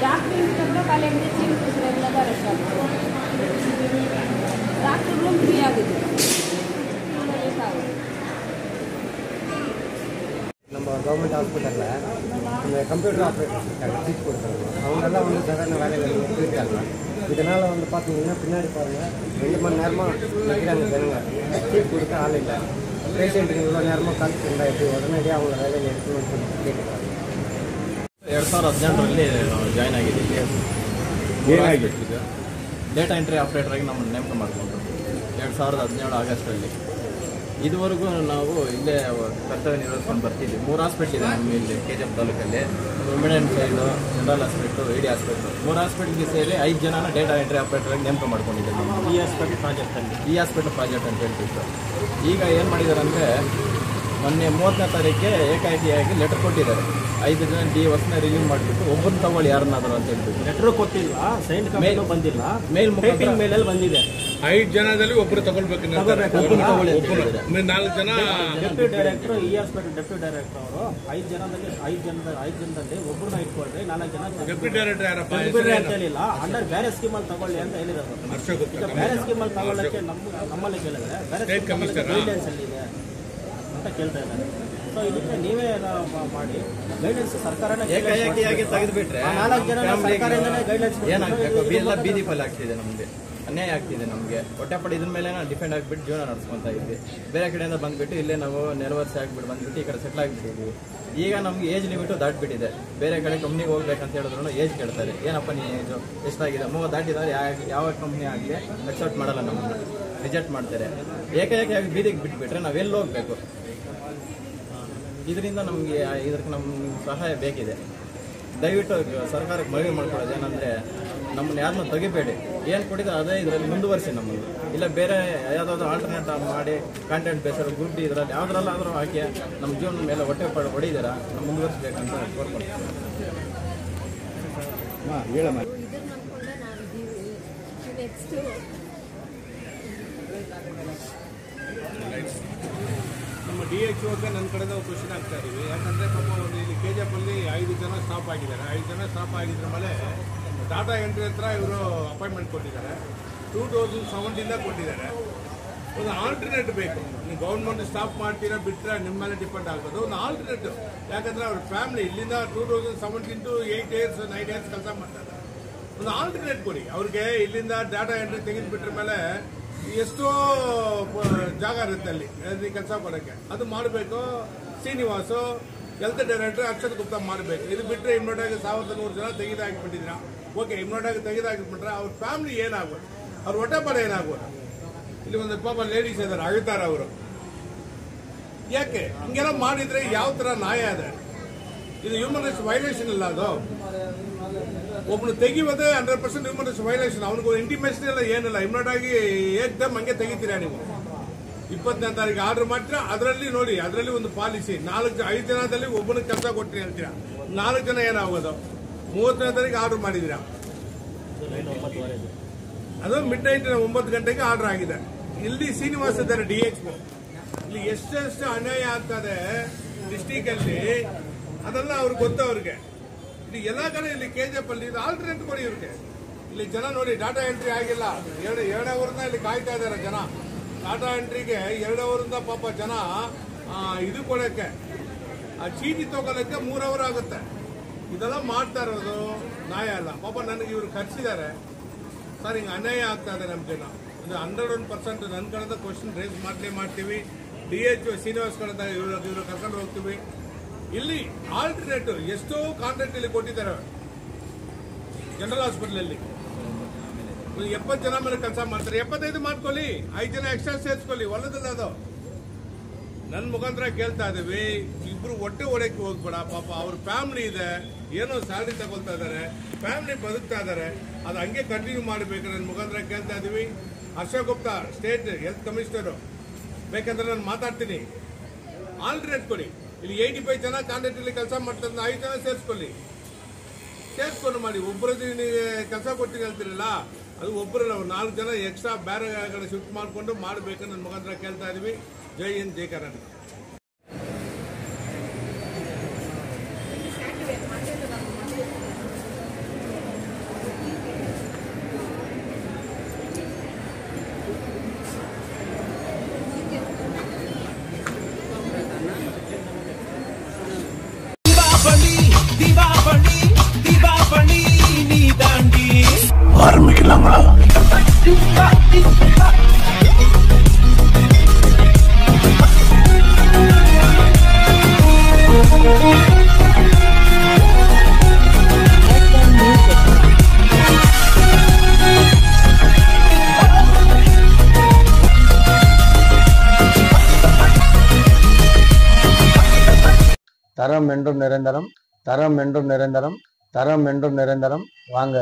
Doctor inspector ಕಾಲೇಜಿಗೆ chief ಎಲ್ಲ ಡಾಕ್ಟರ್ಗಳು ಫ್ರೀ ಆಗಿದೆ. நம்ம கவர்மெண்ட் ஹாஸ்பிட்டலில் இந்த கம்ப்யூட்டர் ஆப்ரேட்டர்ஸ் இருக்காங்க, சீட் கொடுக்குறாங்க. அவங்கெல்லாம் வந்து சாதாரண வேலைகள் இருக்காங்க. இதனால் வந்து பார்த்தீங்கன்னா பின்னாடி பாருங்கள் 2 மணி நேரமாக நிற்கிறாங்க ஜனங்க, சீட் கொடுக்க ஆள் இல்லை. பேஷண்ட்டுக்கு இவ்வளோ நேரமாக காத்துருந்தா எப்படி உடனடியாக அவங்க வேலையில் எடுக்கணும்னு சொல்லி கேட்குறாங்க. 2018ರಲ್ಲಿ ನಾವು ಜಾಯ್ನ್ ಆಗಿದ್ದೀವಿ. ಏನಾಗಿತ್ತು ಡೇಟಾ ಎಂಟ್ರಿ ಆಪ್ರೇಟರಾಗಿ ನಮ್ಮನ್ನು ನೇಮಕ ಮಾಡಿಕೊಂಡ್ರು 2017 ಆಗಸ್ಟಲ್ಲಿ. ಇದುವರೆಗೂ ನಾವು ಇಲ್ಲೇ ಕರ್ತವ್ಯ ನಿರ್ವಹಿಸ್ಕೊಂಡು ಬರ್ತಿದ್ವಿ. 3 ಹಾಸ್ಪಿಟ್ಲ್ ಇದೆ ನಮ್ಮ ಇಲ್ಲಿ KGF ತಾಲೂಕಲ್ಲಿ. Women child, general hospital, AD hospital. 3 ಹಾಸ್ಪಿಟ್ಲಿಗೆ ಸೇರಿ 5 ಜನನ ಡೇಟಾ ಎಂಟ್ರಿ ಆಪ್ರೇಟರಾಗಿ ನೇಮಕ ಮಾಡ್ಕೊಂಡಿದ್ದೀವಿ. ಈ ಹಾಸ್ಪಿಟಲ್ ಪ್ರಾಜೆಕ್ಟ್ ಅಂತ ಹೇಳ್ತಿತ್ತು. ಈಗ ಏನು ಮಾಡಿದ್ದಾರೆ ಅಂದರೆ, ಮೊನ್ನೆ 30ನೇ ತಾರೀಕಿಗೆ ಏಕಾಏಕಿಯಾಗಿ ಲೆಟರ್ ಕೊಟ್ಟಿದ್ದಾರೆ. 5 ಜನ DOSನ ರಿಲೀವ್ ಮಾಡಿಬಿಟ್ಟು ಒಬ್ಬರು ತಗೊಳ್ಳಿ ಯಾರನ್ನಾದರೂ ಅಂತ ಹೇಳ್ಬಿಟ್ಟು. ಲೆಟರ್ ಕೊಟ್ಟಿಲ್ವಾ, ಸೈನ್ ಮೇಲ್ ಬಂದಿಲ್ಲ, ಮೇಲ್ ಮೇಲಲ್ಲಿ ಬಂದಿದೆ. 5 ಜನದಲ್ಲಿ ಒಬ್ಬರು ತಗೊಳ್ಬೇಕು. 4 ಜನ ಡೆಪ್ಯೂಟಿ ಡೈರೆಕ್ಟರ್, ಈ ಹಾಸ್ಪಿಟಲ್ ಡೆಪ್ಯೂಟಿ ಡೈರೆಕ್ಟರ್ ಅವರು 5 ಜನದಲ್ಲಿ ಒಬ್ಬರನ್ನ ಇಟ್ಕೊಳ್ರಿ, 4 ಜನ ಡೆಪ್ಯೂಟಿ ಡೈರೆಕ್ಟರ್ ಯಾರಪ್ಪ ಅಂತ ಹೇಳಿಲ್ಲ. ಅಂಡರ್ ಬೇರೆ ಸ್ಕೀಮಲ್ಲಿ ತಗೊಳ್ಳಿ ಅಂತ ಹೇಳಿರೋದು. ಈಗ ಬೇರೆ ಸ್ಕೀಮಲ್ಲಿ ತಗೊಳ್ಳಕ್ಕೆ ನಮ್ಮಲ್ಲಿ ಕೇಳಿದ್ರೆ ಬೇರೆ ಗೈಡ್ಲೈನ್ಸ್ ಅಲ್ಲಿ ಇದೆ ಅಂತ ಕೇಳ್ತಾ ಇದ್ದಾರೆ. ಸೊ ಇದಕ್ಕೆ ನೀವೇ ಮಾಡಿ ಗೈಡ್ಲೈನ್ಸ್ ಸರ್ಕಾರನೇ ತೆಗೆದುಬಿಟ್ರೆ 4 ಜನ ಸರ್ಕಾರದಿಂದನೇ ಗೈಡ್ಲೈನ್ಸ್ ಏನಾಗಬೇಕು. ಎಲ್ಲ ಬೀದಿ ಪಾಲ್ ಆಗ್ತಿದೆ, ನಮಗೆ ಅನ್ಯಾಯ ಆಗ್ತಿದೆ. ನಮಗೆ ಹೊಟ್ಟೆಪಡಿ ಇದ್ರ ಮೇಲೆ ನಾವು ಡಿಪೆಂಡ್ ಆಗಿಬಿಟ್ಟು ಜೀವನ ನಡೆಸ್ಕೊತಾ ಇದ್ವಿ. ಬೇರೆ ಕಡೆಯಿಂದ ಬಂದುಬಿಟ್ಟು ಇಲ್ಲೇ ನಾವು ನೆಲವರ್ಸಿ ಆಗಿಬಿಟ್ಟು ಬಂದುಬಿಟ್ಟು ಈ ಕಡೆ ಸೆಟ್ಲ್ ಆಗಿಬಿಟ್ಟಿದ್ವಿ. ಈಗ ನಮಗೆ ಏಜ್ ಲಿಮಿಟು ದಾಟಿಬಿಟ್ಟಿದೆ. ಬೇರೆ ಕಡೆ ಕಂಪ್ನಿಗೆ ಹೋಗ್ಬೇಕಂತ ಹೇಳಿದ್ರು ಏಜ್ ಕೇಳ್ತಾರೆ. ಏನಪ್ಪ ನೀ ಏಜು ಎಷ್ಟಾಗಿದೆ, 30 ದಾಟಿದ್ದಾರೆ. ಯಾವ ಕಂಪ್ನಿ ಆಗಲಿ ಅಕ್ಸೆಪ್ಟ್ ಮಾಡಲ್ಲ, ನಮ್ಮನ್ನು ರಿಜೆಕ್ಟ್ ಮಾಡ್ತಾರೆ. ಏಕಾಏಕಿಯಾಗಿ ಬೀದಿಗೆ ಬಿಟ್ಬಿಟ್ರೆ ನಾವೆಲ್ಲಿ ಹೋಗಬೇಕು? ಇದರಿಂದ ನಮಗೆ ಇದಕ್ಕೆ ನಮ್ಮ ಸಹಾಯ ಬೇಕಿದೆ. ದಯವಿಟ್ಟು ಸರ್ಕಾರಕ್ಕೆ ಮನವಿ ಮಾಡ್ಕೊಳ್ಳೋದು ಏನಂದರೆ, ನಮ್ಮನ್ನು ಯಾರನ್ನೂ ತೆಗಿಬೇಡಿ. ಏನು ಕೊಟ್ಟಿದ್ರೆ ಅದೇ ಇದರಲ್ಲಿ ಮುಂದುವರಿಸಿ ನಮ್ಮನ್ನು. ಇಲ್ಲ ಬೇರೆ ಯಾವುದಾದ್ರು ಆಲ್ಟರ್ನೇಟ್ ಮಾಡಿ ಕಾಂಟೆಂಟ್ ಬೇಸರ್ ಗ್ರೂಪ್ ಇದರಲ್ಲಿ ಯಾವುದ್ರಲ್ಲಾದರೂ ಹಾಕಿ ನಮ್ಮ ಜೀವನದ ಮೇಲೆ ಹೊಟ್ಟೆ ಹೊಡಿದಾರ ನಾವು ಮುಂದುವರಿಸಬೇಕಂತ ಕೋರ್ಕೊಳ್ತೀವಿ. ನಮ್ಮ DHOಗೆ ನನ್ನ ಕಡೆಯಿಂದ ಕ್ವಶನ್ ಆಗ್ತಾ ಇದೀವಿ. ಯಾಕಂದರೆ ಪಾಪ ಒಂದು ಇಲ್ಲಿ KGF ಅಲ್ಲಿ 5 ಜನ ಸ್ಟಾಪ್ ಆಗಿದ್ದಾರೆ. 5 ಜನ ಸ್ಟಾಪ್ ಆಗಿದ್ರ ಮೇಲೆ ಡಾಟಾ ಎಂಟ್ರಿ ಹತ್ರ ಇವರು ಅಪಾಯಿಂಟ್ಮೆಂಟ್ ಕೊಟ್ಟಿದ್ದಾರೆ. 2017 ಕೊಟ್ಟಿದ್ದಾರೆ. ಒಂದು ಆಲ್ಟರ್ನೇಟ್ ಬೇಕು. ನೀವು ಗೌರ್ಮೆಂಟ್ ಸ್ಟಾಪ್ ಮಾಡ್ತೀರಾ ಬಿಟ್ಟರೆ ನಿಮ್ಮ ಮೇಲೆ ಡಿಪೆಂಡ್ ಆಗ್ಬೋದು. ಒಂದು ಆಲ್ಟರ್ನೇಟ್, ಯಾಕಂದರೆ ಅವ್ರ ಫ್ಯಾಮಿಲಿ ಇಲ್ಲಿಂದ 2017 to 8 years 9 years ಕೆಲಸ ಮಾಡ್ತಾರೆ. ಒಂದು ಆಲ್ಟರ್ನೇಟ್ ಕೊಡಿ ಅವ್ರಿಗೆ. ಇಲ್ಲಿಂದ ಡಾಟಾ ಎಂಟ್ರಿ ತೆಗೆದುಬಿಟ್ರ ಮೇಲೆ ಎಷ್ಟೋ ಜಾಗ ಇರುತ್ತೆ ಅಲ್ಲಿ ಕೆಲಸ ಕೊಡೋಕ್ಕೆ. ಅದು ಮಾಡಬೇಕು. ಶ್ರೀನಿವಾಸು ಹೆಲ್ತ್ ಡೈರೆಕ್ಟರ್ ಅಕ್ಷತ್ ಗುಪ್ತಾ ಮಾಡಬೇಕು. ಇದು ಬಿಟ್ಟರೆ ಇಮ್ಮಿಡಿಯಾಗಿ 1100 ಜನ ತೆಗೆದಾಕಿಬಿಟ್ಟಿದ್ದೀರಾ. ಓಕೆ, ಇಮ್ಮಿಡಿಯಾಗಿ ತೆಗೆದಾಕಿಬಿಟ್ರೆ ಅವ್ರ ಫ್ಯಾಮಿಲಿ ಏನಾಗ್ಬೋದು, ಅವ್ರ ಹೊಟ್ಟೆಪಾಡ ಏನಾಗ್ಬೋದು? ಇಲ್ಲಿ ಒಂದು ಪಾಪ ಲೇಡೀಸ್ ಇದ್ದಾರೆ, ಅಳ್ತಾರೆ ಅವರು. ಯಾಕೆ ಹಿಂಗೆಲ್ಲ ಮಾಡಿದ್ರೆ ಯಾವ ಥರ ನ್ಯಾಯ ಇದೆ? ಇದು ಹ್ಯೂಮನ್ ರೈಟ್ಸ್ ವೈಲೇಷನ್ ಇಲ್ಲ. ಅದು ಒಬ್ಬನು ತೆಗಿಯೋದೇ 100% ಹ್ಯೂಮನ್ ರೈಟ್ಸ್ ವೈಲೇಷನ್. ಅವನಿಗೂ ಇಂಟಿಮೇಷನ್ ಎಲ್ಲ ಏನಿಲ್ಲ. ಇಮ್ಮಿಡಿಯಾಗಿ ಏಕ್ದಮ್ ಹಂಗೆ ತೆಗಿತೀರಾ ನೀವು. 20ನೇ ತಾರೀಕು ಆರ್ಡರ್ ಮಾಡ್ತೀರಾ. ಅದರಲ್ಲಿ ನೋಡಿ, ಅದರಲ್ಲಿ ಒಂದು ಪಾಲಿಸಿ 5 ಜನದಲ್ಲಿ ಒಬ್ಬನ ಕೆಲಸ ಕೊಟ್ಟಿರಿ ಹೇಳ್ತೀರಾ. 4 ಜನ ಏನಾಗೋದು? 30ನೇ ತಾರೀಕು ಆರ್ಡರ್ ಮಾಡಿದ್ದೀರಾ. ಅದು ಮಿಡ್ ನೈಟ್ 9 ಗಂಟೆಗೆ ಆರ್ಡರ್ ಆಗಿದೆ. ಇಲ್ಲಿ ಶ್ರೀನಿವಾಸ ಇದ್ದಾರೆ DHO. ಇಲ್ಲಿ ಎಷ್ಟೆಷ್ಟು ಅನ್ಯಾಯ ಆಗ್ತದೆ ಡಿಸ್ಟಿಕ್ ಅಲ್ಲಿ, ಅದೆಲ್ಲ ಅವ್ರಿಗೆ ಗೊತ್ತು. ಅವ್ರಿಗೆ ಇಲ್ಲಿ ಎಲ್ಲ ಕಡೆ ಇಲ್ಲಿ KGF ಅಲ್ಲಿ ಇದು ಆಲ್ಟರ್ನೇಟ್ ಕೊಡಿ ಇವ್ರಿಗೆ. ಇಲ್ಲಿ ಜನ ನೋಡಿ ಡಾಟಾ ಎಂಟ್ರಿ ಆಗಿಲ್ಲ. 2 ಅವರಿಂದ ಇಲ್ಲಿ ಕಾಯ್ತಾ ಇದ್ದಾರೆ ಜನ. ಡಾಟಾ ಎಂಟ್ರಿಗೆ 2 ಅವರಿಂದ ಪಾಪ ಜನ ಇದು ಕೊಡೋಕ್ಕೆ, ಆ ಚೀಟಿ ತಗೊಳಕ್ಕೆ 3 ಅವರ್ ಆಗುತ್ತೆ. ಇದೆಲ್ಲ ಮಾಡ್ತಾ ಇರೋದು ನ್ಯಾಯ ಅಲ್ಲ. ಪಾಪ ನನಗೆ ಇವರು ಕರ್ಸಿದ್ದಾರೆ ಸರ್, ಹಿಂಗೆ ಅನ್ಯಾಯ ಆಗ್ತಾ ಇದೆ ನಮ್ಮ ಜನ. ಇದು 101% ನನ್ನ ಕಡೆದ ಕ್ವಶನ್ ರೇಸ್ ಮಾಡ್ತೀವಿ. DHO ಶ್ರೀನಿವಾಸ್ ಕಡೆದ ಇವರು ಕರ್ಕೊಂಡು ಹೋಗ್ತೀವಿ. ಇಲ್ಲಿ ಆಲ್ಟರ್ನೇಟಿವ್ ಎಷ್ಟೋ ಕಾಂಟ್ರಾಕ್ಟ್ ಇಲ್ಲಿ ಕೊಟ್ಟಿದ್ದಾರೆ ಜನರಲ್ ಹಾಸ್ಪಿಟಲ್ ಅಲ್ಲಿ. 70 ಜನ ಮೇಲೆ ಕೆಲಸ ಮಾಡ್ತಾರೆ. 75 ಮಾಡ್ಕೊಳ್ಳಿ, 5 ಜನ ಎಕ್ಸ್ಟ್ರಾ ಸೇರಿಸ್ಕೊಳ್ಳಿ, ಒಳ್ಳೇದಲ್ಲ ಅದು. ನನ್ನ ಮುಖಾಂತರ ಕೇಳ್ತಾ ಇದೀವಿ, ಇಬ್ರು ಹೊಟ್ಟೆ ಹೊಡೆಯಕ್ಕೆ ಹೋಗ್ಬೇಡ. ಪಾಪ ಅವ್ರ ಫ್ಯಾಮಿಲಿ ಇದೆ, ಏನೋ ಸ್ಯಾಲರಿ ತಗೊಳ್ತಾ ಇದಾರೆ, ಫ್ಯಾಮಿಲಿ ಬದುಕ್ತಾ ಇದಾರೆ. ಅದು ಹಂಗೆ ಕಂಟಿನ್ಯೂ ಮಾಡಬೇಕು. ನನ್ನ ಮುಖಾಂತರ ಕೇಳ್ತಾ ಇದೀವಿ. ಹರ್ಷ ಗುಪ್ತಾ ಸ್ಟೇಟ್ ಹೆಲ್ತ್ ಕಮಿಷನರು, ಬೇಕಂದ್ರೆ ನಾನು ಮಾತಾಡ್ತೀನಿ. ಆಲ್ಟರ್ನೇಟ್ ಕೊಡಿ. ಇಲ್ಲಿ 85 ಜನ ಕಾಂಟ್ರಾಕ್ಟ್ ಇಲ್ಲಿ ಕೆಲಸ ಮಾಡ್ತಾರೆ, 5 ಜನ ಸೇರಿಸ್ಕೊಂಡು ಮಾಡಿ. ಒಬ್ಬರದ್ದು ಕೆಲಸ ಕೊಟ್ಟು ಹೇಳ್ತಿರಲ್ಲ, ಅದು ಒಬ್ಬರಲ್ಲ, 4 ಜನ ಎಕ್ಸ್ಟ್ರಾ ಬೇರೆ ಕಡೆ ಶಿಫ್ಟ್ ಮಾಡಿಕೊಂಡು ಮಾಡಬೇಕು. ನನ್ನ ಮುಖಾಂತರ ಕೇಳ್ತಾ ಇದೀವಿ. ಜೈ ಹಿಂದ್, ಜೈ ಕರ್ನಾಟಕ. ஆரம்பிக்கலாங்களா? தரம் என்றும் நிரந்தரம், தரம் என்றும் நிரந்தரம், தரம் என்றும் நிரந்தரம். வாங்க.